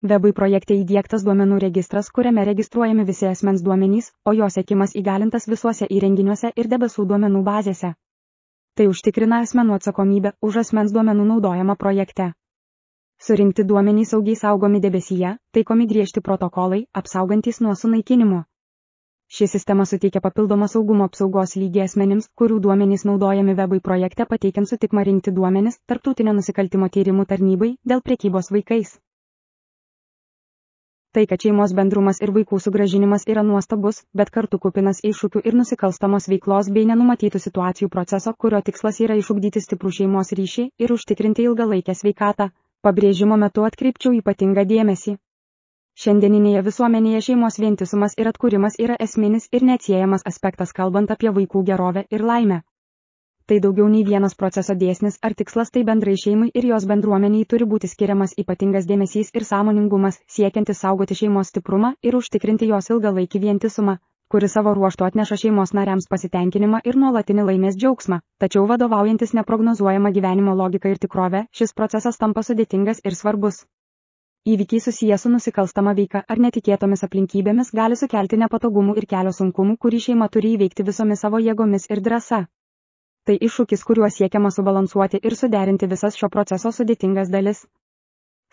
Webui projekte įdiegtas duomenų registras, kuriame registruojami visi asmens duomenys, o jo sekimas įgalintas visuose įrenginiuose ir debesų duomenų bazėse. Tai užtikrina asmenų atsakomybę už asmens duomenų naudojimą projekte. Surinkti duomenys saugiai saugomi debesyje, taikomi griežti protokolai, apsaugantys nuo sunaikinimo. Ši sistema suteikia papildomą saugumo apsaugos lygį asmenims, kurių duomenys naudojami Webui projekte, pateikiant sutikimą rinkti duomenis Tarptautinio nusikaltimo tyrimų tarnybai dėl prekybos vaikais. Tai, kad šeimos bendrumas ir vaikų sugrąžinimas yra nuostabus, bet kartu kupinas iššūkių ir nusikalstamos veiklos bei nenumatytų situacijų proceso, kurio tikslas yra išugdyti stiprų šeimos ryšį ir užtikrinti ilgalaikę sveikatą. Pabrėžimo metu atkreipčiau ypatingą dėmesį. Šiandieninėje visuomenėje šeimos vientisumas ir atkūrimas yra esminis ir neatsiejamas aspektas, kalbant apie vaikų gerovę ir laimę. Tai daugiau nei vienas proceso dėsnis ar tikslas, tai bendrai šeimai ir jos bendruomeniai turi būti skiriamas ypatingas dėmesys ir sąmoningumas, siekiantis saugoti šeimos stiprumą ir užtikrinti jos ilgalaikį vientisumą, kuris savo ruožtu atneša šeimos nariams pasitenkinimą ir nuolatinį laimės džiaugsmą. Tačiau vadovaujantis neprognozuojama gyvenimo logika ir tikrove, šis procesas tampa sudėtingas ir svarbus. Įvykiai susiję su nusikalstama veika ar netikėtomis aplinkybėmis gali sukelti nepatogumų ir kelio sunkumų, kurį šeima turi įveikti visomis savo jėgomis ir drąsa. Tai iššūkis, kuriuo siekiama subalansuoti ir suderinti visas šio proceso sudėtingas dalis.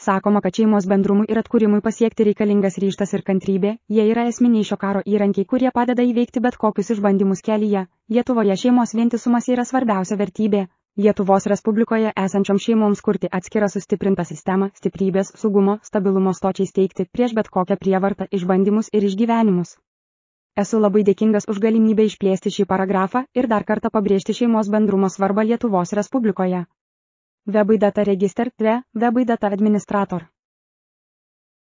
Sakoma, kad šeimos bendrumui ir atkūrimui pasiekti reikalingas ryžtas ir kantrybė, jie yra esminiai šio karo įrankiai, kurie padeda įveikti bet kokius išbandymus kelyje. Lietuvoje šeimos vientisumas yra svarbiausia vertybė. Lietuvos Respublikoje esančiom šeimoms kurti atskirą sustiprintą sistemą, stiprybės, saugumo, stabilumo stočiai steigti prieš bet kokią prievartą, išbandymus ir išgyvenimus. Esu labai dėkingas už galimybę išplėsti šį paragrafą ir dar kartą pabrėžti šeimos bendrumo svarbą Lietuvos Respublikoje. Webui Data Register 2, Webui Data Administrator.